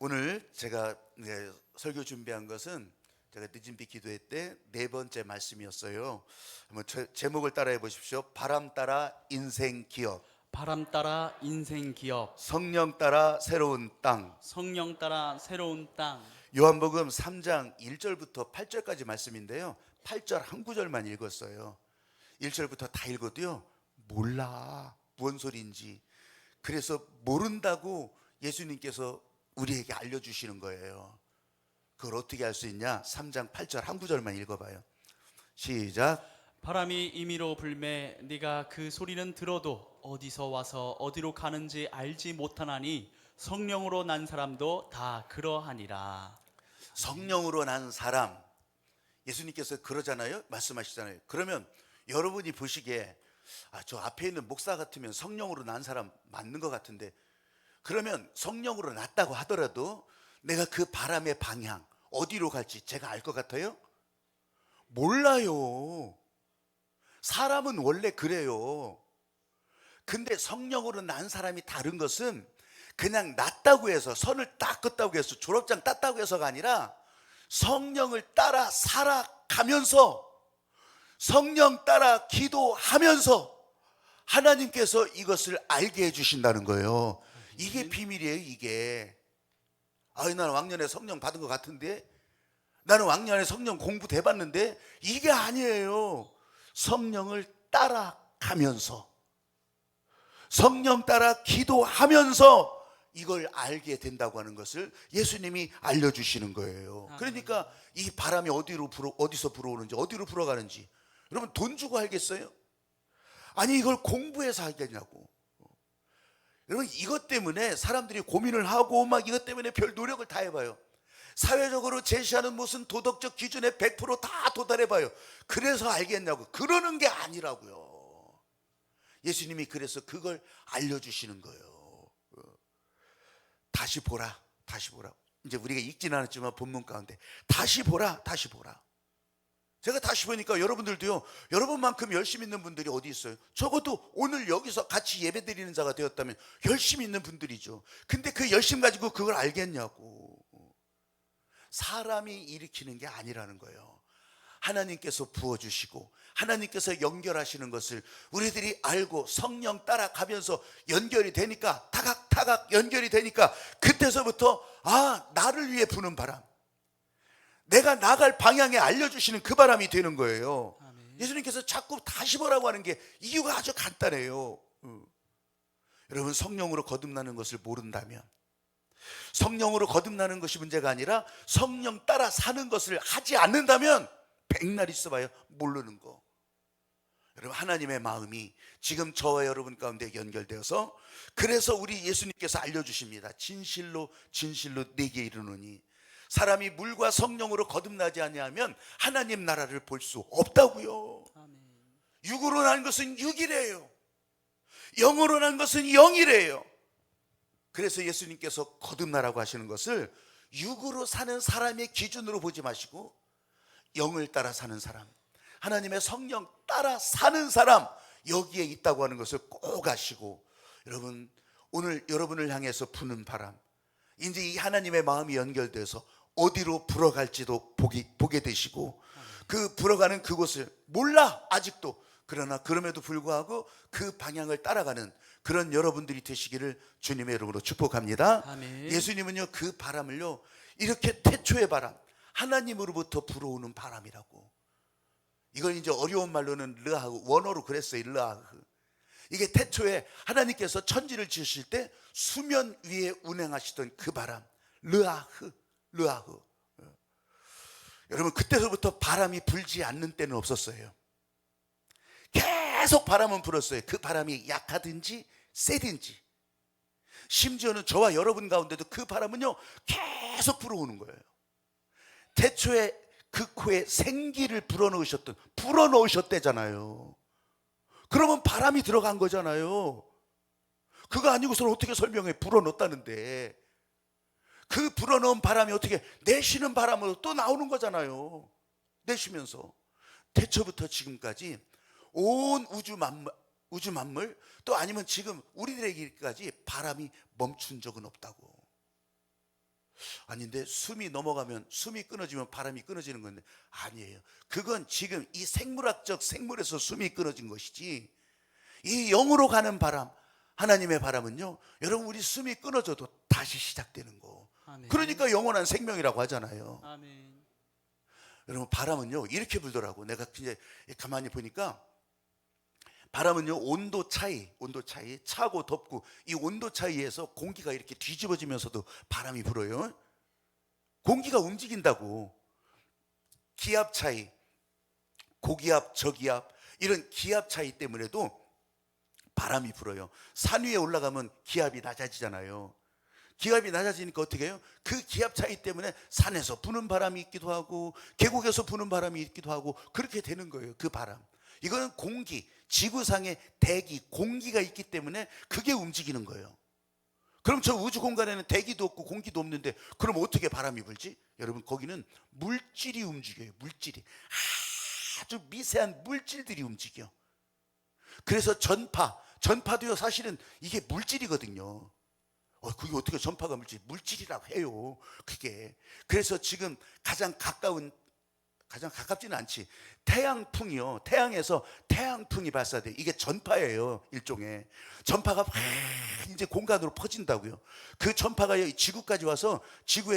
오늘 제가 설교 준비한 것은 제가 늦은 비 기도회 때 네 번째 말씀이었어요. 한번 제목을 따라해 보십시오. 바람 따라 인생 기업, 바람 따라 인생 기업, 성령 따라 새로운 땅. 성령 따라 새로운 땅. 요한복음 3장 1절부터 8절까지 말씀인데요. 8절 한 구절만 읽었어요. 1절부터 다 읽어도요, 몰라 뭔 소리인지. 그래서 모른다고 예수님께서 우리에게 알려주시는 거예요. 그걸 어떻게 알 수 있냐? 3장 8절 한 구절만 읽어봐요. 시작. 바람이 임의로 불매 네가 그 소리는 들어도 어디서 와서 어디로 가는지 알지 못하나니 성령으로 난 사람도 다 그러하니라. 성령으로 난 사람, 예수님께서 그러잖아요. 말씀하시잖아요. 그러면 여러분이 보시기에 저 앞에 있는 목사 같으면 성령으로 난 사람 맞는 것 같은데, 그러면 성령으로 났다고 하더라도 내가 그 바람의 방향 어디로 갈지 제가 알 것 같아요? 몰라요. 사람은 원래 그래요. 근데 성령으로 난 사람이 다른 것은 그냥 났다고 해서, 선을 딱 긋다고 해서, 졸업장 땄다고 해서가 아니라 성령을 따라 살아가면서, 성령 따라 기도하면서 하나님께서 이것을 알게 해주신다는 거예요. 이게 비밀이에요. 이게 나는 왕년에 성령 받은 것 같은데, 나는 왕년에 성령 공부 대봤는데, 이게 아니에요. 성령을 따라가면서, 성령 따라 기도하면서 이걸 알게 된다고 하는 것을 예수님이 알려주시는 거예요. 그러니까 이 바람이 어디서 불어오는지, 어디로 불어가는지 여러분 돈 주고 알겠어요? 아니 이걸 공부해서 알겠냐고. 여러분 이것 때문에 사람들이 고민을 하고 막 이것 때문에 별 노력을 다 해봐요. 사회적으로 제시하는 무슨 도덕적 기준에 100%다 도달해봐요. 그래서 알겠냐고. 그러는 게 아니라고요. 예수님이 그래서 그걸 알려주시는 거예요. 다시 보라, 다시 보라. 이제 우리가 읽지는 않았지만 본문 가운데 다시 보라, 다시 보라. 제가 다시 보니까 여러분들도요, 여러분만큼 열심히 있는 분들이 어디 있어요? 적어도 오늘 여기서 같이 예배 드리는 자가 되었다면 열심히 있는 분들이죠. 근데 그 열심 가지고 그걸 알겠냐고. 사람이 일으키는 게 아니라는 거예요. 하나님께서 부어주시고 하나님께서 연결하시는 것을 우리들이 알고 성령 따라가면서 연결이 되니까, 타각타각 연결이 되니까, 그때서부터 나를 위해 부는 바람, 내가 나갈 방향에 알려주시는 그 바람이 되는 거예요. 아멘. 예수님께서 자꾸 다시 보라고 하는 게 이유가 아주 간단해요. 여러분 성령으로 거듭나는 것을 모른다면, 성령으로 거듭나는 것이 문제가 아니라 성령 따라 사는 것을 하지 않는다면 백날 있어봐요 모르는 거. 여러분 하나님의 마음이 지금 저와 여러분 가운데 연결되어서, 그래서 우리 예수님께서 알려주십니다. 진실로 진실로 내게 이르노니 사람이 물과 성령으로 거듭나지 아니하면 하나님 나라를 볼 수 없다고요. 아멘. 육으로 난 것은 육이래요. 영으로 난 것은 영이래요. 그래서 예수님께서 거듭나라고 하시는 것을 육으로 사는 사람의 기준으로 보지 마시고 영을 따라 사는 사람, 하나님의 성령 따라 사는 사람, 여기에 있다고 하는 것을 꼭 아시고, 여러분 오늘 여러분을 향해서 부는 바람, 이제 이 하나님의 마음이 연결돼서 어디로 불어갈지도 보게 되시고, 그 불어가는 그곳을 몰라 아직도, 그러나 그럼에도 불구하고 그 방향을 따라가는 그런 여러분들이 되시기를 주님의 이름으로 축복합니다. 아멘. 예수님은요 그 바람을요 이렇게 태초의 바람, 하나님으로부터 불어오는 바람이라고. 이걸 이제 어려운 말로는 르하흐, 원어로 그랬어요. 르하흐. 이게 태초에 하나님께서 천지를 지으실 때 수면 위에 운행하시던 그 바람, 르하흐, 르하흐. 여러분 그때서부터 바람이 불지 않는 때는 없었어요. 계속 바람은 불었어요. 그 바람이 약하든지 세든지. 심지어는 저와 여러분 가운데도 그 바람은요 계속 불어오는 거예요. 태초에 그 코에 생기를 불어넣으셨대잖아요. 그러면 바람이 들어간 거잖아요. 그거 아니고서는 어떻게 설명해? 불어넣었다는데. 그 불어넣은 바람이 어떻게 내쉬는 바람으로 또 나오는 거잖아요. 내쉬면서 태초부터 지금까지 온 우주 만물, 또 아니면 지금 우리들에게까지 바람이 멈춘 적은 없다고. 아닌데 숨이 넘어가면, 숨이 끊어지면 바람이 끊어지는 건데, 아니에요. 그건 지금 이 생물학적 생물에서 숨이 끊어진 것이지, 이 영으로 가는 바람, 하나님의 바람은요, 여러분 우리 숨이 끊어져도 다시 시작되는 거. 아멘. 그러니까 영원한 생명이라고 하잖아요. 아멘. 여러분 바람은요 이렇게 불더라고. 내가 이제 가만히 보니까 바람은요 온도 차이, 차고 덥고, 이 온도 차이에서 공기가 이렇게 뒤집어지면서도 바람이 불어요. 공기가 움직인다고. 기압 차이, 고기압, 저기압, 이런 기압 차이 때문에도 바람이 불어요. 산 위에 올라가면 기압이 낮아지잖아요. 기압이 낮아지니까 어떻게 해요? 그 기압 차이 때문에 산에서 부는 바람이 있기도 하고 계곡에서 부는 바람이 있기도 하고, 그렇게 되는 거예요. 그 바람, 이거는 공기, 지구상의 대기, 공기가 있기 때문에 그게 움직이는 거예요. 그럼 저 우주 공간에는 대기도 없고 공기도 없는데 그럼 어떻게 바람이 불지? 여러분 거기는 물질이 움직여요. 물질이, 아주 미세한 물질들이 움직여. 그래서 전파도요 사실은 이게 물질이거든요. 그게 어떻게 전파가 물질이라고 해요. 그게. 그래서 지금 가장 가깝지는 않지, 태양풍이요, 태양에서 태양풍이 발사돼. 이게 전파예요. 일종의 전파가 막 이제 공간으로 퍼진다고요. 그 전파가 지구까지 와서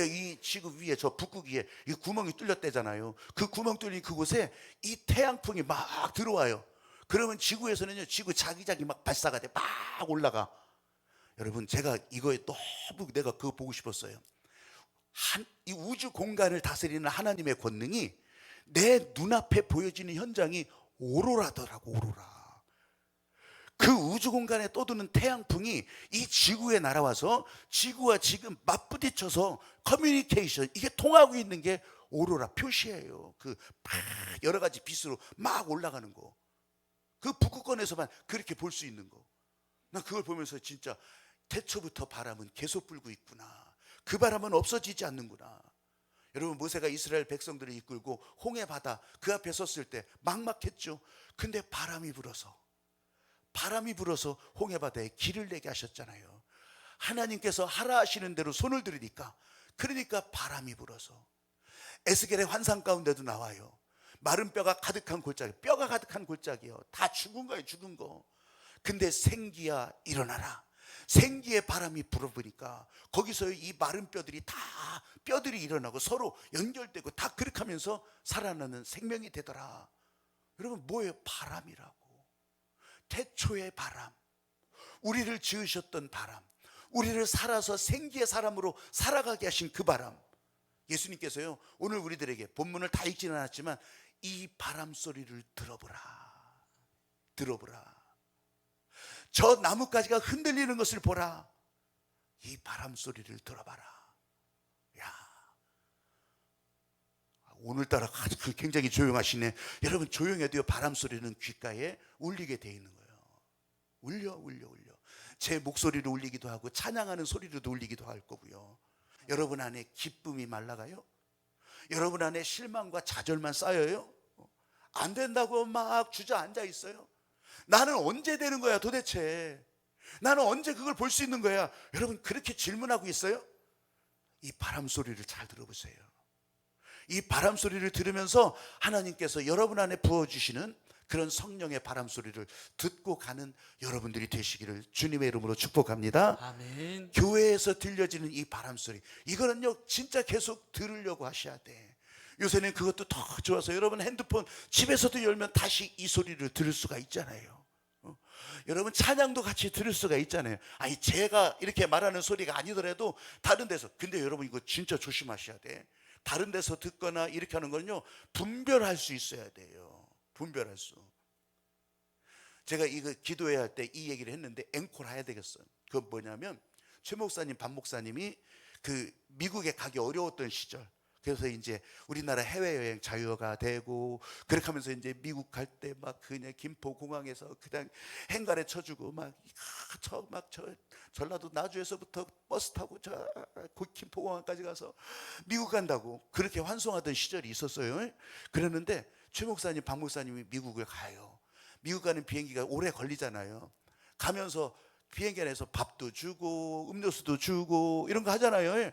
이 지구 위에, 저 북극 위에 이 구멍이 뚫렸대잖아요. 그 구멍 뚫린 그곳에 이 태양풍이 막 들어와요. 그러면 지구에서는요, 지구 자기장이 막 발사가 돼, 막 올라가. 여러분 제가 이거에 너무 내가 그거 보고 싶었어요. 이 우주 공간을 다스리는 하나님의 권능이 내 눈앞에 보여지는 현장이 오로라더라고. 오로라. 그 우주 공간에 떠도는 태양풍이 이 지구에 날아와서 지구와 지금 맞부딪혀서 커뮤니케이션, 이게 통하고 있는 게 오로라 표시예요. 그 여러 가지 빛으로 막 올라가는 거, 그 북극권에서만 그렇게 볼 수 있는 거. 나 그걸 보면서 진짜 태초부터 바람은 계속 불고 있구나. 그 바람은 없어지지 않는구나. 여러분 모세가 이스라엘 백성들을 이끌고 홍해 바다 그 앞에 섰을 때 막막했죠. 근데 바람이 불어서 홍해 바다에 길을 내게 하셨잖아요. 하나님께서 하라 하시는 대로 손을 들으니까, 그러니까 바람이 불어서. 에스겔의 환상 가운데도 나와요. 마른 뼈가 가득한 골짜기요. 다 죽은 거예요. 죽은 거. 근데 생기야 일어나라. 생기의 바람이 불어보니까 거기서 이 마른 뼈들이 일어나고 서로 연결되고 다 그렇게 하면서 살아나는 생명이 되더라. 여러분 뭐예요? 바람이라고. 태초의 바람, 우리를 지으셨던 바람, 우리를 살아서 생기의 사람으로 살아가게 하신 그 바람. 예수님께서요 오늘 우리들에게 본문을 다 읽지는 않았지만 이 바람 소리를 들어보라. 저 나뭇가지가 흔들리는 것을 보라. 이 바람 소리를 들어봐라. 야, 오늘따라 굉장히 조용하시네. 여러분 조용해도요 바람 소리는 귓가에 울리게 돼 있는 거예요. 울려. 제 목소리로 울리기도 하고 찬양하는 소리로도 울리기도 할 거고요. 여러분 안에 기쁨이 말라가요? 여러분 안에 실망과 좌절만 쌓여요? 안 된다고 막 주저앉아 있어요? 나는 언제 되는 거야 도대체? 나는 언제 그걸 볼 수 있는 거야? 여러분 그렇게 질문하고 있어요? 이 바람 소리를 잘 들어보세요. 이 바람 소리를 들으면서 하나님께서 여러분 안에 부어주시는 그런 성령의 바람 소리를 듣고 가는 여러분들이 되시기를 주님의 이름으로 축복합니다. 아멘. 교회에서 들려지는 이 바람 소리, 이거는요 진짜 계속 들으려고 하셔야 돼. 요새는 그것도 더 좋아서 여러분 핸드폰 집에서도 열면 다시 이 소리를 들을 수가 있잖아요. 여러분 찬양도 같이 들을 수가 있잖아요. 아니 제가 이렇게 말하는 소리가 아니더라도 다른 데서. 근데 여러분 이거 진짜 조심하셔야 돼. 다른 데서 듣거나 이렇게 하는 거는요 분별할 수 있어야 돼요. 분별할 수. 제가 이거 기도회할 할 때 이 얘기를 했는데 앵콜 해야 되겠어요. 그건 뭐냐면 최 목사님, 반 목사님이 그 미국에 가기 어려웠던 시절, 그래서 이제 우리나라 해외여행 자유가 되고 그렇게 하면서 이제 미국 갈 때 막 그냥 김포공항에서 그냥 행가래 쳐주고 막 전라도 나주에서부터 버스 타고 저 김포공항까지 가서 미국 간다고 그렇게 환송하던 시절이 있었어요. 그랬는데 최 목사님, 박 목사님이 미국을 가요. 미국 가는 비행기가 오래 걸리잖아요. 가면서 비행기 안에서 밥도 주고 음료수도 주고 이런 거 하잖아요.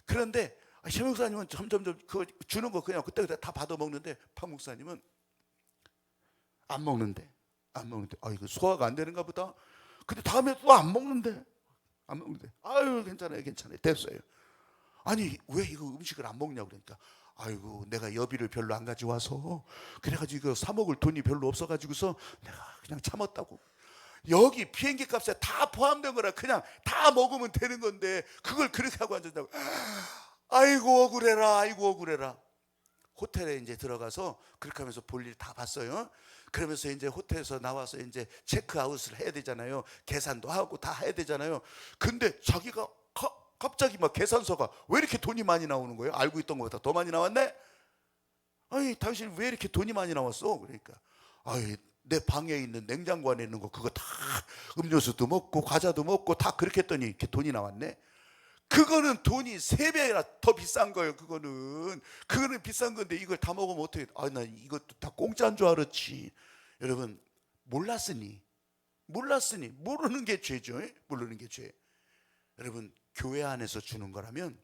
그런데 최 목사님은 점점점 그 주는 거 그냥 그때 다 받아 먹는데 박 목사님은 안 먹는데. 이거 소화가 안 되는가 보다. 근데 다음에 또 안 먹는데. 아유 괜찮아요 됐어요. 아니 왜 이거 음식을 안 먹냐고 그러니까 아이고 내가 여비를 별로 안 가져와서 그래가지고 이거 사 먹을 돈이 별로 없어가지고서 내가 그냥 참았다고. 여기 비행기 값에 다 포함된 거라 그냥 다 먹으면 되는 건데 그걸 그렇게 하고 앉았다고. 아이고 억울해라. 호텔에 이제 들어가서 그렇게 하면서 볼일 다 봤어요. 그러면서 이제 호텔에서 나와서 이제 체크아웃을 해야 되잖아요. 계산도 하고 다 해야 되잖아요. 근데 자기가 갑자기 막 계산서가 왜 이렇게 돈이 많이 나오는 거예요? 알고 있던 것보다 더 많이 나왔네? 아니 당신 왜 이렇게 돈이 많이 나왔어? 그러니까 아이 내 방에 있는 냉장고 안에 있는 거 그거 다 음료수도 먹고 과자도 먹고 다 그렇게 했더니 이렇게 돈이 나왔네. 그거는 돈이 3배나 더 비싼 거예요. 그거는 비싼 건데 이걸 다 먹으면 어떻게? 나 이것도 다 공짜인 줄 알았지. 여러분 몰랐으니 모르는 게 죄죠. 모르는 게 죄. 여러분 교회 안에서 주는 거라면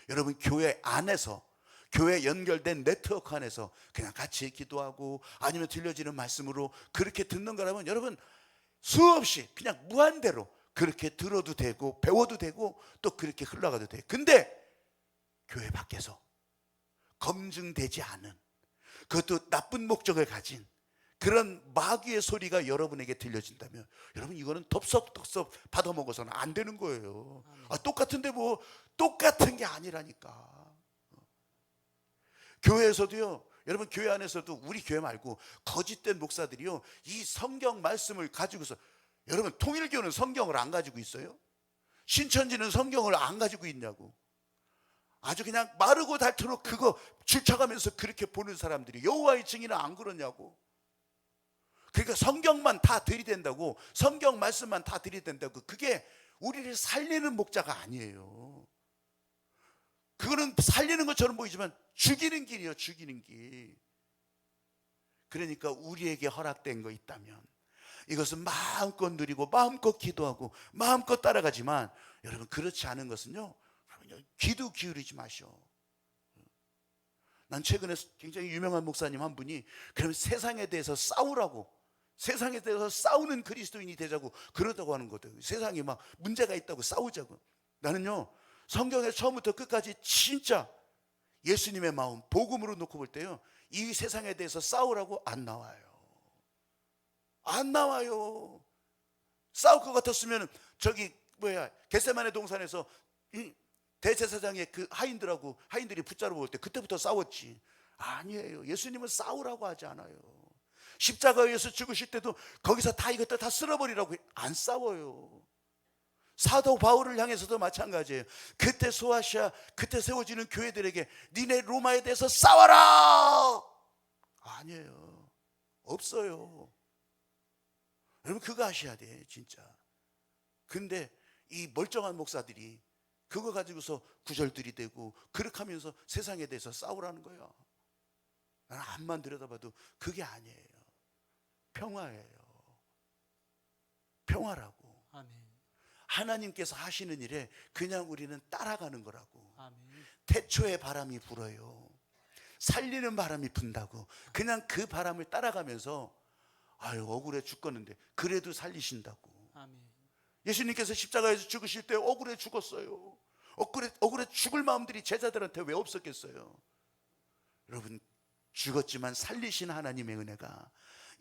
여러분 교회 안에서 교회 연결된 네트워크 안에서 그냥 같이 기도하고 아니면 들려지는 말씀으로 그렇게 듣는 거라면 여러분 수없이 그냥 무한대로 그렇게 들어도 되고 배워도 되고 또 그렇게 흘러가도 돼. 근데 교회 밖에서 검증되지 않은 그것도 나쁜 목적을 가진 그런 마귀의 소리가 여러분에게 들려진다면 여러분 이거는 덥석덥석 받아먹어서는 안 되는 거예요. 똑같은데 뭐 똑같은 게 아니라니까. 교회에서도요, 여러분 교회 안에서도 우리 교회 말고 거짓된 목사들이요 이 성경 말씀을 가지고서 여러분 통일교는 성경을 안 가지고 있어요? 신천지는 성경을 안 가지고 있냐고. 아주 그냥 마르고 닳도록 그거 줄쳐가면서 그렇게 보는 사람들이 여호와의 증인은 안 그러냐고. 그러니까 성경만 다 들이댄다고, 성경 말씀만 다 들이댄다고. 그게 우리를 살리는 목자가 아니에요. 그거는 살리는 것처럼 보이지만 죽이는 길이에요. 죽이는 길. 그러니까 우리에게 허락된 거 있다면 이것은 마음껏 누리고 마음껏 기도하고 마음껏 따라가지만 여러분 그렇지 않은 것은요 귀도 기울이지 마시오. 난 최근에 굉장히 유명한 목사님 한 분이 그러면 세상에 대해서 싸우라고, 세상에 대해서 싸우는 그리스도인이 되자고 그러다고 하는 거예요. 세상에 막 문제가 있다고 싸우자고. 나는요 성경의 처음부터 끝까지 진짜 예수님의 마음 복음으로 놓고 볼 때요 이 세상에 대해서 싸우라고 안 나와요. 안 나와요. 싸울 것 같았으면 저기 겟세마네 동산에서 대제사장의 그 하인들이 붙잡아 볼 때 그때부터 싸웠지. 아니에요. 예수님은 싸우라고 하지 않아요. 십자가에서 죽으실 때도 거기서 다 이것들 다 쓸어버리라고 안 싸워요. 사도 바울을 향해서도 마찬가지예요. 그때 소아시아 그때 세워지는 교회들에게 니네 로마에 대해서 싸워라 아니에요. 없어요. 여러분 그거 아셔야 돼 진짜. 근데 이 멀쩡한 목사들이 그거 가지고서 구절들이 되고 그렇게 하면서 세상에 대해서 싸우라는 거예요. 나는 앞만 들여다봐도 그게 아니에요. 평화예요. 평화라고. 아멘. 하나님께서 하시는 일에 그냥 우리는 따라가는 거라고. 아멘. 태초에 바람이 불어요. 살리는 바람이 분다고. 그냥 그 바람을 따라가면서 아유 억울해 죽겠는데 그래도 살리신다고. 아멘. 예수님께서 십자가에서 죽으실 때 억울해 죽었어요. 억울해 죽을 마음들이 제자들한테 왜 없었겠어요? 여러분 죽었지만 살리신 하나님의 은혜가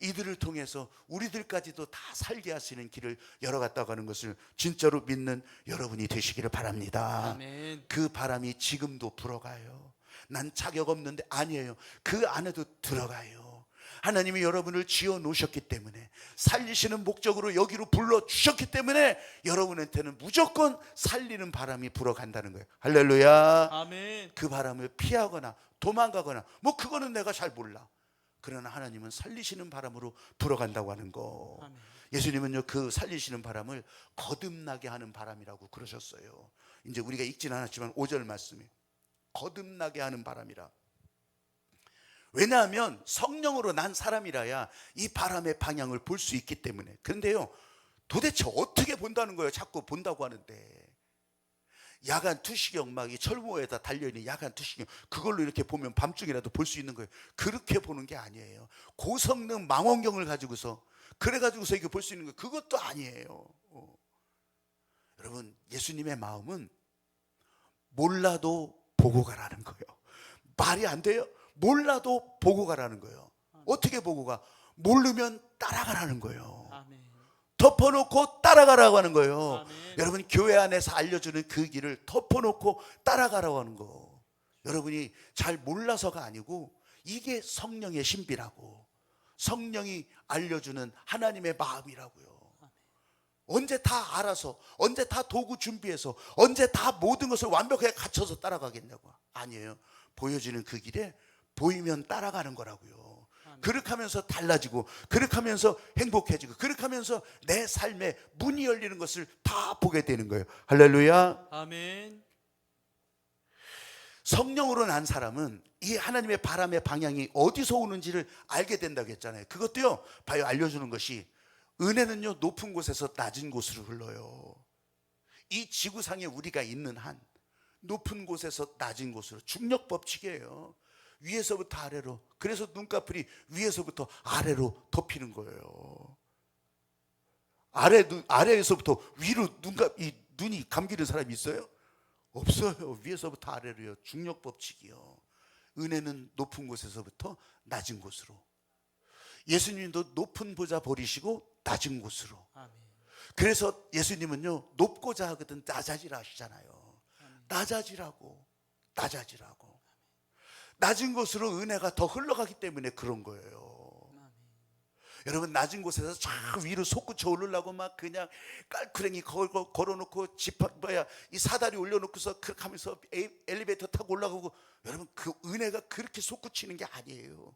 이들을 통해서 우리들까지도 다 살게 하시는 길을 열어갔다고 하는 것을 진짜로 믿는 여러분이 되시기를 바랍니다. 아멘. 그 바람이 지금도 불어가요. 난 자격 없는데 아니에요. 그 안에도 들어가요. 하나님이 여러분을 지어 놓으셨기 때문에 살리시는 목적으로 여기로 불러주셨기 때문에 여러분한테는 무조건 살리는 바람이 불어간다는 거예요. 할렐루야. 아멘. 그 바람을 피하거나 도망가거나 뭐 그거는 내가 잘 몰라. 그러나 하나님은 살리시는 바람으로 불어간다고 하는 거. 아멘. 예수님은요 그 살리시는 바람을 거듭나게 하는 바람이라고 그러셨어요. 이제 우리가 읽진 않았지만 5절 말씀에 거듭나게 하는 바람이라. 왜냐하면 성령으로 난 사람이라야 이 바람의 방향을 볼 수 있기 때문에. 그런데요 도대체 어떻게 본다는 거예요? 자꾸 본다고 하는데 야간 투시경 막 이 철모에다 달려있는 야간 투시경 그걸로 이렇게 보면 밤중이라도 볼 수 있는 거예요. 그렇게 보는 게 아니에요. 고성능 망원경을 가지고서 그래가지고서 이렇게 볼 수 있는 거 그것도 아니에요. 여러분 예수님의 마음은 몰라도 보고 가라는 거예요. 말이 안 돼요? 몰라도 보고 가라는 거예요. 어떻게 보고 가? 모르면 따라가라는 거예요. 아멘. 덮어놓고 따라가라고 하는 거예요. 아멘. 여러분 교회 안에서 알려주는 그 길을 덮어놓고 따라가라고 하는 거. 여러분이 잘 몰라서가 아니고 이게 성령의 신비라고, 성령이 알려주는 하나님의 마음이라고요. 언제 다 알아서, 언제 다 도구 준비해서, 언제 다 모든 것을 완벽하게 갖춰서 따라가겠냐고. 아니에요. 보여지는 그 길에 보이면 따라가는 거라고요. 그렇게 하면서 달라지고, 그렇게 하면서 행복해지고, 그렇게 하면서 내 삶에 문이 열리는 것을 다 보게 되는 거예요. 할렐루야. 아멘. 성령으로 난 사람은 이 하나님의 바람의 방향이 어디서 오는지를 알게 된다고 했잖아요. 그것도요, 봐요. 알려주는 것이 은혜는요, 높은 곳에서 낮은 곳으로 흘러요. 이 지구상에 우리가 있는 한 높은 곳에서 낮은 곳으로, 중력 법칙이에요. 위에서부터 아래로. 그래서 눈꺼풀이 위에서부터 아래로 덮이는 거예요. 아래에서부터 위로 눈이 감기는 사람이 있어요? 없어요. 위에서부터 아래로요. 중력 법칙이요. 은혜는 높은 곳에서부터 낮은 곳으로. 예수님도 높은 보좌 버리시고 낮은 곳으로. 아멘. 그래서 예수님은요, 높고자 하거든 낮아지라 하시잖아요. 낮아지라고. 낮은 곳으로 은혜가 더 흘러가기 때문에 그런 거예요. 여러분 낮은 곳에서 저 위로 솟구쳐 오르려고 막 그냥 깔크랭이 걸어놓고 이 사다리 올려놓고서 그렇게 하면서 엘리베이터 타고 올라가고, 여러분 그 은혜가 그렇게 솟구치는 게 아니에요.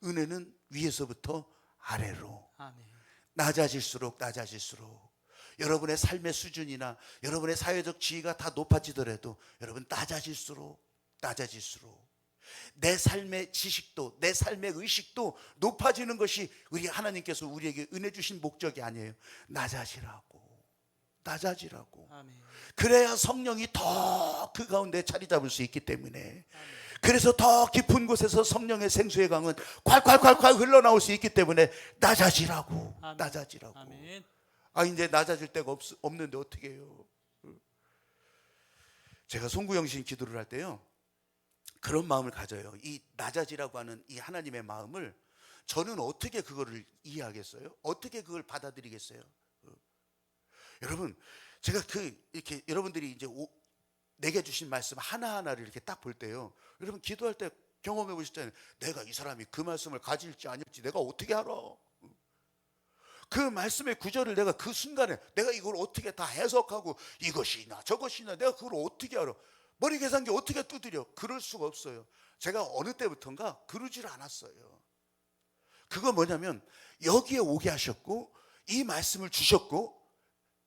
은혜는 위에서부터 아래로. 아멘. 낮아질수록 여러분의 삶의 수준이나 여러분의 사회적 지위가 다 높아지더라도 여러분 낮아질수록 내 삶의 지식도, 내 삶의 의식도 높아지는 것이 우리 하나님께서 우리에게 은혜 주신 목적이 아니에요. 낮아지라고. 아멘. 그래야 성령이 더 그 가운데 자리 잡을 수 있기 때문에, 그래서 더 깊은 곳에서 성령의 생수의 강은 콸콸콸콸 흘러나올 수 있기 때문에 낮아지라고. 아멘. 아, 이제 낮아질 데가 없는데 어떻게 해요? 제가 송구영신 기도를 할 때요, 그런 마음을 가져요. 이 낮아지라고 하는 이 하나님의 마음을 저는 어떻게 그거를 이해하겠어요? 어떻게 그걸 받아들이겠어요? 여러분, 제가 이렇게 여러분들이 이제 내게 주신 말씀 하나하나를 이렇게 딱 볼 때요, 여러분 기도할 때 경험해 보셨잖아요. 내가 이 사람이 그 말씀을 가질지 아닐지 내가 어떻게 알아? 그 말씀의 구절을 내가 그 순간에 내가 이걸 어떻게 다 해석하고 이것이나 저것이나 내가 그걸 어떻게 알아? 머리 계산기 어떻게 두드려? 그럴 수가 없어요. 제가 어느 때부턴가 그러질 않았어요. 그거 뭐냐면 여기에 오게 하셨고 이 말씀을 주셨고,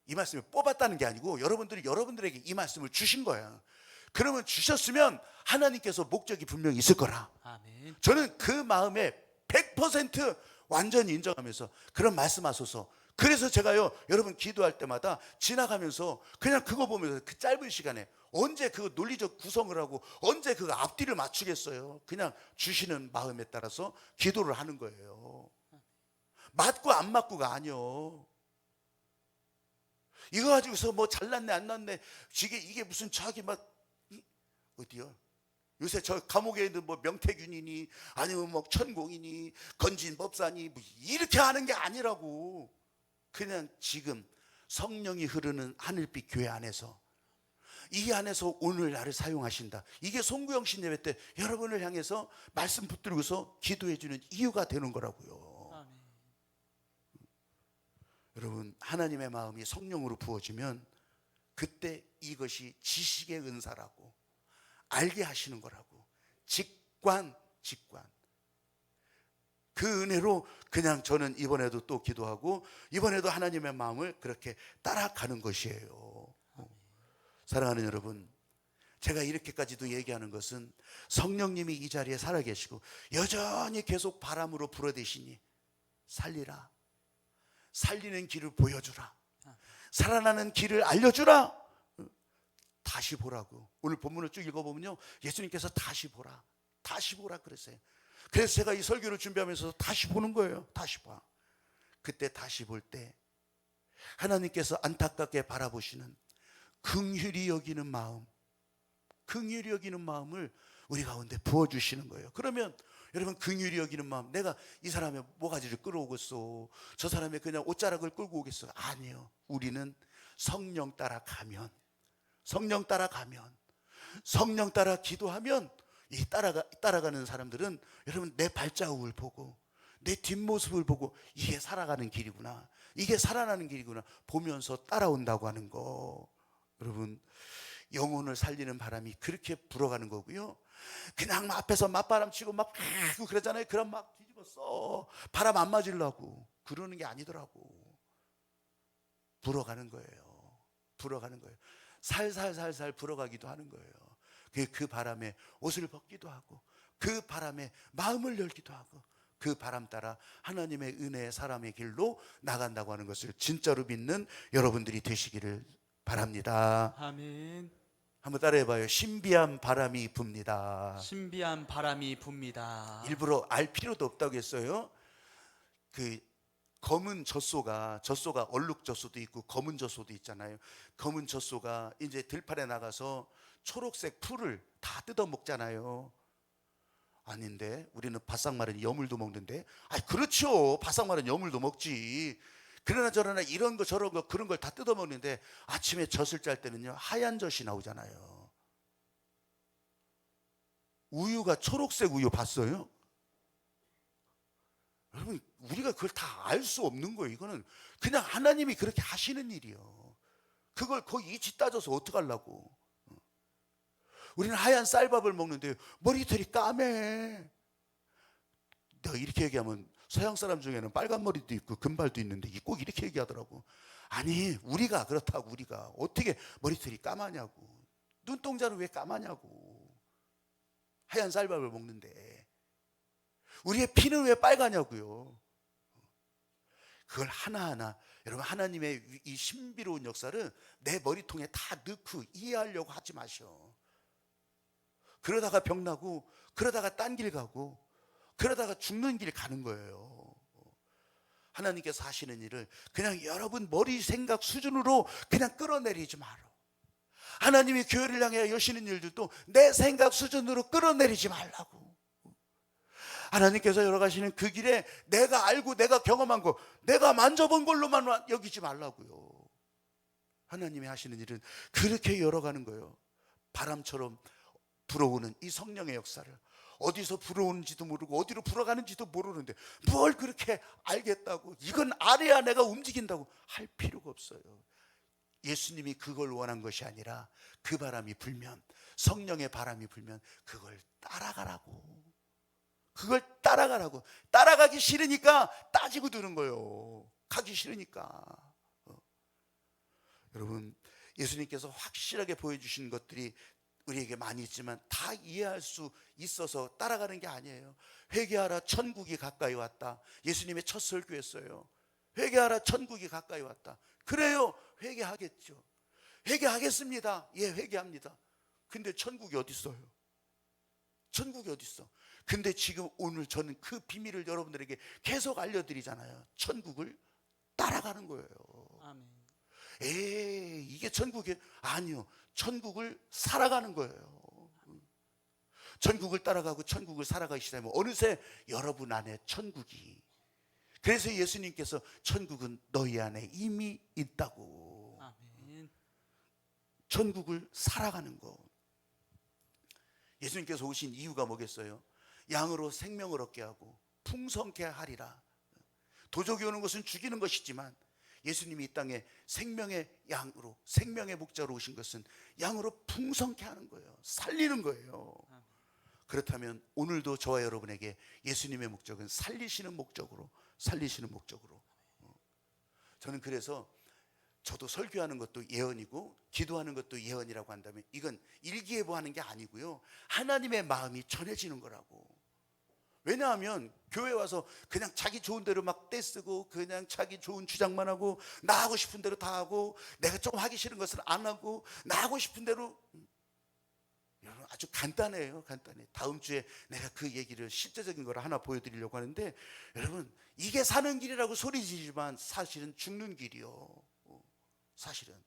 이 말씀을 뽑았다는 게 아니고 여러분들에게 이 말씀을 주신 거야. 그러면 주셨으면 하나님께서 목적이 분명히 있을 거라. 아멘. 저는 그 마음에 100% 완전히 인정하면서 그런 말씀하소서. 그래서 제가요, 여러분 기도할 때마다 지나가면서 그냥 그거 보면서 그 짧은 시간에 언제 그 논리적 구성을 하고 언제 그 앞뒤를 맞추겠어요. 그냥 주시는 마음에 따라서 기도를 하는 거예요. 맞고 안 맞고가 아니요. 이거 가지고서 뭐 잘났네 안 났네, 이게 무슨 자기 막 어디요? 요새 저 감옥에 있는 뭐 명태균이니 아니면 뭐 천공이니 건진법사니 뭐 이렇게 하는 게 아니라고. 그냥 지금 성령이 흐르는 하늘빛 교회 안에서, 이 안에서 오늘 나를 사용하신다. 이게 송구영신 예배 때 여러분을 향해서 말씀 붙들고서 기도해 주는 이유가 되는 거라고요. 아멘. 여러분 하나님의 마음이 성령으로 부어지면 그때 이것이 지식의 은사라고, 알게 하시는 거라고. 직관. 그 은혜로 그냥 저는 이번에도 또 기도하고 이번에도 하나님의 마음을 그렇게 따라가는 것이에요. 사랑하는 여러분, 제가 이렇게까지도 얘기하는 것은 성령님이 이 자리에 살아계시고 여전히 계속 바람으로 불어대시니 살리라, 살리는 길을 보여주라, 살아나는 길을 알려주라. 다시 보라고. 오늘 본문을 쭉 읽어보면요, 예수님께서 다시 보라, 다시 보라 그랬어요. 그래서 제가 이 설교를 준비하면서 다시 보는 거예요. 다시 봐. 그때 다시 볼 때 하나님께서 안타깝게 바라보시는 긍휼히 여기는 마음, 긍휼히 여기는 마음을 우리 가운데 부어주시는 거예요. 그러면 여러분, 긍휼히 여기는 마음, 내가 이 사람의 모가지를 끌어오겠어, 저 사람의 그냥 옷자락을 끌고 오겠어? 아니요. 우리는 성령 따라가면, 성령 따라가면, 성령 따라 기도하면, 이 따라가는 사람들은 여러분, 내 발자국을 보고 내 뒷모습을 보고 이게 살아가는 길이구나, 이게 살아나는 길이구나 보면서 따라온다고 하는 거. 여러분, 영혼을 살리는 바람이 그렇게 불어가는 거고요. 그냥 막 앞에서 맞바람 치고 막 그러잖아요. 그럼 막 뒤집었어, 바람 안 맞으려고. 그러는 게 아니더라고. 불어가는 거예요. 불어가는 거예요. 살살살살 불어가기도 하는 거예요. 그 바람에 옷을 벗기도 하고, 그 바람에 마음을 열기도 하고, 그 바람 따라 하나님의 은혜의 사람의 길로 나간다고 하는 것을 진짜로 믿는 여러분들이 되시기를 바랍니다. 아멘. 한번 따라해봐요. 신비한 바람이 붑니다. 신비한 바람이 붑니다. 일부러 알 필요도 없다고 했어요. 그 검은 젖소가 얼룩 젖소도 있고 검은 젖소도 있잖아요. 검은 젖소가 이제 들판에 나가서 초록색 풀을 다 뜯어 먹잖아요. 아닌데 우리는 바싹 마른 여물도 먹는데. 그렇죠, 바싹 마른 여물도 먹지. 그러나 저러나 이런 거 저런 거 그런 걸 다 뜯어 먹는데 아침에 젖을 짤 때는요, 하얀 젖이 나오잖아요. 우유가 초록색 우유 봤어요? 여러분, 우리가 그걸 다 알 수 없는 거예요. 이거는 그냥 하나님이 그렇게 하시는 일이요. 그걸 거의 이치 따져서 어떡하려고. 우리는 하얀 쌀밥을 먹는데 머리털이 까매. 내가 이렇게 얘기하면 서양 사람 중에는 빨간 머리도 있고 금발도 있는데 꼭 이렇게 얘기하더라고. 아니, 우리가 그렇다고. 우리가 어떻게 머리털이 까마냐고. 눈동자는 왜 까마냐고. 하얀 쌀밥을 먹는데 우리의 피는 왜 빨가냐고요. 그걸 하나하나, 여러분, 하나님의 이 신비로운 역사를 내 머리통에 다 넣고 이해하려고 하지 마셔. 그러다가 병나고, 그러다가 딴 길 가고, 그러다가 죽는 길 가는 거예요. 하나님께서 하시는 일을 그냥 여러분 머리 생각 수준으로 그냥 끌어내리지 마라. 하나님이 교회를 향해 여시는 일들도 내 생각 수준으로 끌어내리지 말라고. 하나님께서 열어가시는 그 길에 내가 알고 내가 경험한 거, 내가 만져본 걸로만 여기지 말라고요. 하나님이 하시는 일은 그렇게 열어가는 거예요. 바람처럼 불어오는 이 성령의 역사를 어디서 불어오는지도 모르고 어디로 불어가는지도 모르는데 뭘 그렇게 알겠다고, 이건 알아야 내가 움직인다고 할 필요가 없어요. 예수님이 그걸 원한 것이 아니라 그 바람이 불면, 성령의 바람이 불면 그걸 따라가라고. 그걸 따라가라고. 따라가기 싫으니까 따지고 드는 거예요. 가기 싫으니까. 여러분, 예수님께서 확실하게 보여주신 것들이 우리에게 많이 있지만 다 이해할 수 있어서 따라가는 게 아니에요. 회개하라, 천국이 가까이 왔다. 예수님의 첫 설교였어요. 회개하라, 천국이 가까이 왔다. 그래요, 회개하겠죠. 회개하겠습니다. 예, 회개합니다. 근데 천국이 어디 있어요? 천국이 어디 있어? 근데 지금 오늘 저는 그 비밀을 여러분들에게 계속 알려드리잖아요. 천국을 따라가는 거예요. 아멘. 에이, 이게 천국이 아니요. 천국을 살아가는 거예요. 천국을 따라가고 천국을 살아가시다면 어느새 여러분 안에 천국이. 그래서 예수님께서 천국은 너희 안에 이미 있다고. 아멘. 천국을 살아가는 거. 예수님께서 오신 이유가 뭐겠어요? 양으로 생명을 얻게 하고 풍성케 하리라. 도적이 오는 것은 죽이는 것이지만 예수님이 이 땅에 생명의 양으로, 생명의 목자로 오신 것은 양으로 풍성케 하는 거예요. 살리는 거예요. 그렇다면 오늘도 저와 여러분에게 예수님의 목적은 살리시는 목적으로, 살리시는 목적으로. 저는 그래서 저도 설교하는 것도 예언이고 기도하는 것도 예언이라고 한다면 이건 일기예보하는 게 아니고요, 하나님의 마음이 전해지는 거라고. 왜냐하면 교회 와서 그냥 자기 좋은 대로 막 떼쓰고 그냥 자기 좋은 주장만 하고 나 하고 싶은 대로 다 하고 내가 좀 하기 싫은 것은 안 하고 나 하고 싶은 대로. 여러분 아주 간단해요. 간단해. 다음 주에 내가 그 얘기를 실제적인 걸 하나 보여드리려고 하는데, 여러분 이게 사는 길이라고 소리 지르지만 사실은 죽는 길이요. 사실은.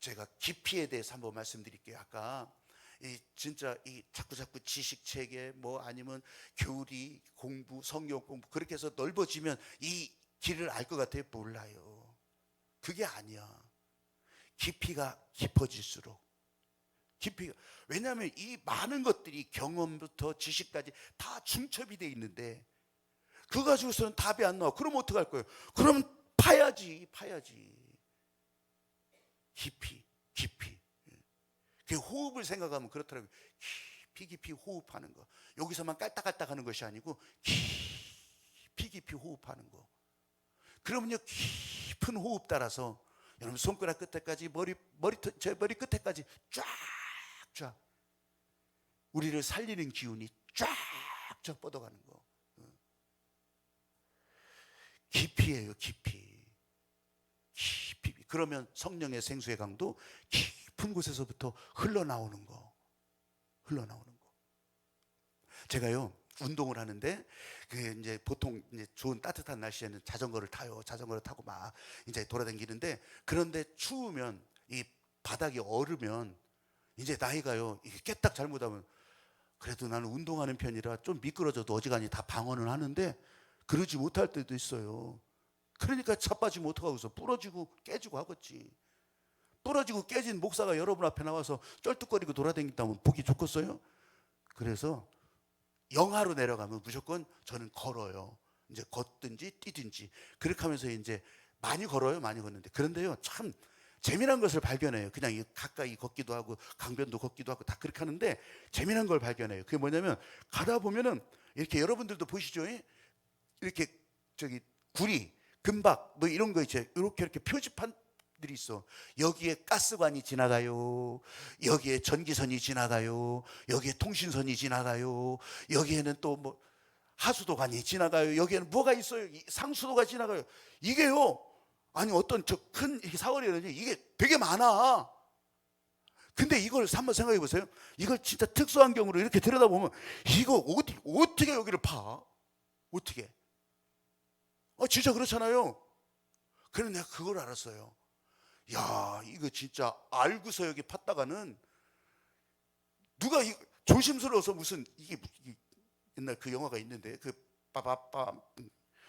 제가 깊이에 대해서 한번 말씀드릴게요. 아까 이 진짜 이 자꾸 지식 체계 뭐 아니면 교리 공부 성경 공부 그렇게 해서 넓어지면 이 길을 알 것 같아요? 몰라요. 그게 아니야. 깊이가 깊어질수록 깊이가, 왜냐하면 이 많은 것들이 경험부터 지식까지 다 중첩이 돼 있는데 그거 가지고서는 답이 안 나와. 그럼 어떡할 거예요? 그럼 파야지. 깊이. 그 호흡을 생각하면 그렇더라고요. 깊이 호흡하는 거. 여기서만 깔딱깔딱 하는 것이 아니고 깊이 호흡하는 거. 그러면요 깊은 호흡 따라서 여러분 손가락 끝에까지 제 머리 끝에까지 쫙 우리를 살리는 기운이 쫙 뻗어가는 거. 깊이에요. 깊이. 그러면 성령의 생수의 강도 깊은 곳에서부터 흘러나오는 거. 제가요 운동을 하는데 그 이제 보통 이제 좋은 따뜻한 날씨에는 자전거를 타요. 자전거를 타고 막 이제 돌아다니는데, 그런데 추우면 이 바닥이 얼으면 이제 나이가요 이게 깨딱 잘못하면, 그래도 나는 운동하는 편이라 좀 미끄러져도 어지간히 다 방어는 하는데 그러지 못할 때도 있어요. 그러니까 자빠지면 어떡하겠어. 부러지고 깨지고 하겠지. 부러지고 깨진 목사가 여러분 앞에 나와서 쩔뚝거리고 돌아다닌다면 보기 좋겠어요? 그래서 영하로 내려가면 무조건 저는 걸어요. 이제 걷든지 뛰든지 그렇게 하면서 이제 많이 걸어요. 많이 걷는데, 그런데요 참 재미난 것을 발견해요. 그냥 가까이 걷기도 하고 강변도 걷기도 하고 다 그렇게 하는데 재미난 걸 발견해요. 그게 뭐냐면 가다 보면은 이렇게 여러분들도 보시죠. 이렇게 저기 구리 금박 뭐 이런 거 이제 이렇게 표지판들이 있어. 여기에 가스관이 지나가요. 여기에 전기선이 지나가요. 여기에 통신선이 지나가요. 여기에는 또 뭐 하수도관이 지나가요. 여기에는 뭐가 있어요. 상수도가 지나가요. 이게요. 아니 어떤 저 큰 사거리라든지 이게 되게 많아. 근데 이걸 한번 생각해 보세요. 이걸 진짜 특수환경으로 이렇게 들여다보면 이거 어떻게 여기를 파? 어떻게? 진짜 그렇잖아요. 그래서 내가 그걸 알았어요. 야, 이거 진짜 알고서 여기 팠다가는 누가 조심스러워서 무슨 이게 옛날 그 영화가 있는데 그 빠바빰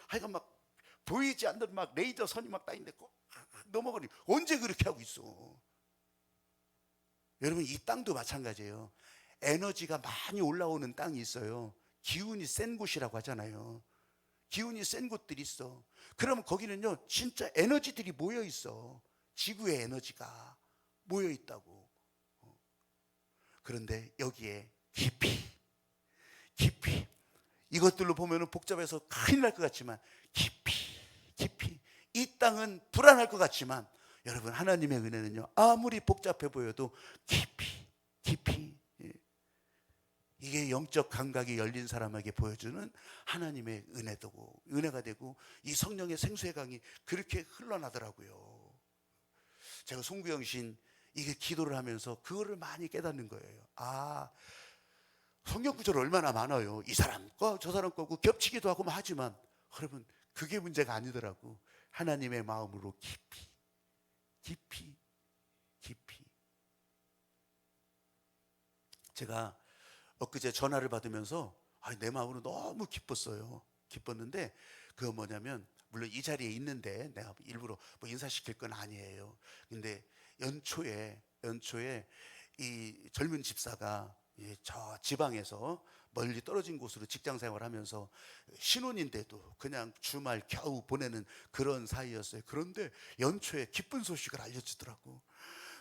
하여간 막 보이지 않는 막 레이저 선이 막 따인데 넘어가니 언제 그렇게 하고 있어. 여러분 이 땅도 마찬가지예요. 에너지가 많이 올라오는 땅이 있어요. 기운이 센 곳이라고 하잖아요. 기운이 센 곳들이 있어. 그러면 거기는요 진짜 에너지들이 모여 있어. 지구의 에너지가 모여 있다고. 그런데 여기에 깊이 이것들로 보면은 복잡해서 큰일 날 것 같지만 깊이 이 땅은 불안할 것 같지만 여러분 하나님의 은혜는요 아무리 복잡해 보여도 깊이 이게 영적 감각이 열린 사람에게 보여주는 하나님의 은혜가 되고 이 성령의 생수의 강이 그렇게 흘러나더라고요. 제가 송구영 신 이게 기도를 하면서 그거를 많이 깨닫는 거예요. 성경 구절 얼마나 많아요. 이 사람 거 저 사람 거고 겹치기도 하고 하지만 여러분 그게 문제가 아니더라고. 하나님의 마음으로 깊이 제가 엊그제 전화를 받으면서 내 마음으로 너무 기뻤는데 그거 뭐냐면 물론 이 자리에 있는데 내가 일부러 뭐 인사시킬 건 아니에요. 근데 연초에 이 젊은 집사가 저 지방에서 멀리 떨어진 곳으로 직장 생활하면서 신혼인데도 그냥 주말 겨우 보내는 그런 사이였어요. 그런데 연초에 기쁜 소식을 알려주더라고.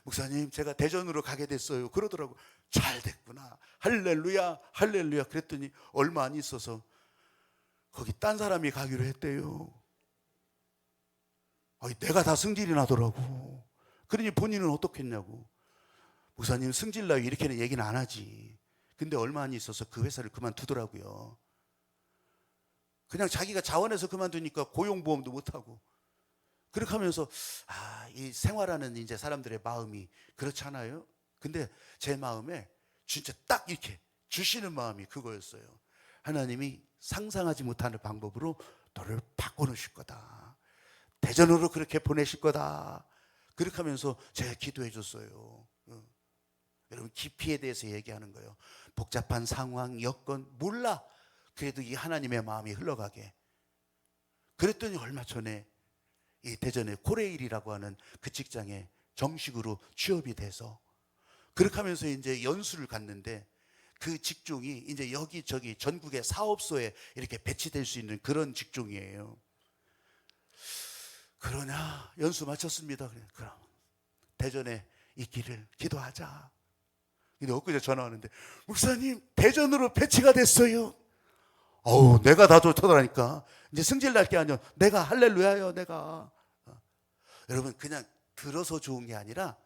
목사님 제가 대전으로 가게 됐어요. 그러더라고. 잘 됐구나. 할렐루야 그랬더니 얼마 안 있어서 거기 딴 사람이 가기로 했대요. 내가 다 승질이 나더라고. 그러니 본인은 어떻겠냐고. 목사님 승질나요 이렇게는 얘기는 안 하지. 근데 얼마 안 있어서 그 회사를 그만두더라고요. 그냥 자기가 자원해서 그만두니까 고용보험도 못하고. 그렇게 하면서 이 생활하는 이제 사람들의 마음이 그렇잖아요. 근데 제 마음에 진짜 딱 이렇게 주시는 마음이 그거였어요. 하나님이 상상하지 못하는 방법으로 너를 바꿔놓으실 거다. 대전으로 그렇게 보내실 거다. 그렇게 하면서 제가 기도해 줬어요. 여러분, 기피에 대해서 얘기하는 거예요. 복잡한 상황, 여건 몰라. 그래도 이 하나님의 마음이 흘러가게. 그랬더니 얼마 전에 이 대전의 코레일이라고 하는 그 직장에 정식으로 취업이 돼서, 그렇게 하면서 이제 연수를 갔는데 그 직종이 이제 여기저기 전국의 사업소에 이렇게 배치될 수 있는 그런 직종이에요. 그러냐, 연수 마쳤습니다. 그럼 대전에 있기를 기도하자. 근데 엊그제 전화 왔는데, 목사님 대전으로 배치가 됐어요. 어우, 내가 다 좋더라니까. 이제 승질 날 게 아니야. 내가 할렐루야요, 내가. 여러분, 그냥 들어서 좋은 게 아니라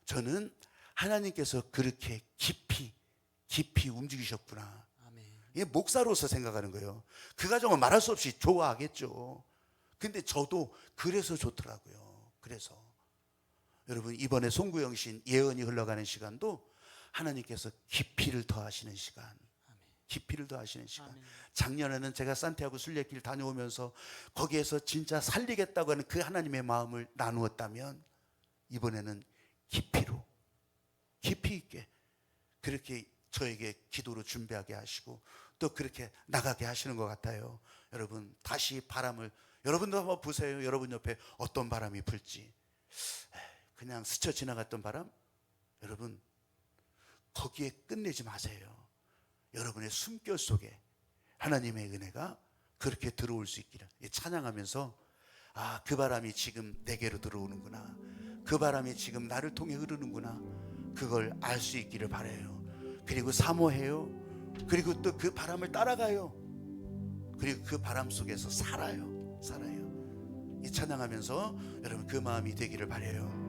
저는 하나님께서 그렇게 깊이 움직이셨구나. 아멘. 이게 목사로서 생각하는 거예요. 그 가정은 말할 수 없이 좋아하겠죠. 근데 저도 그래서 좋더라고요. 그래서 여러분, 이번에 송구영 신 예언이 흘러가는 시간도 하나님께서 깊이를 더하시는 시간. 깊이를 더하시는 시간. 아멘. 작년에는 제가 산티아고 순례길 다녀오면서 거기에서 진짜 살리겠다고 하는 그 하나님의 마음을 나누었다면, 이번에는 깊이로, 깊이 있게 그렇게 저에게 기도로 준비하게 하시고 또 그렇게 나가게 하시는 것 같아요. 여러분, 다시 바람을, 여러분도 한번 보세요. 여러분 옆에 어떤 바람이 불지. 그냥 스쳐 지나갔던 바람, 여러분 거기에 끝내지 마세요. 여러분의 숨결 속에 하나님의 은혜가 그렇게 들어올 수 있기를 찬양하면서, 그 바람이 지금 내게로 들어오는구나, 그 바람이 지금 나를 통해 흐르는구나, 그걸 알 수 있기를 바라요. 그리고 사모해요. 그리고 또 그 바람을 따라가요. 그리고 그 바람 속에서 살아요. 이 찬양하면서 여러분 그 마음이 되기를 바라요.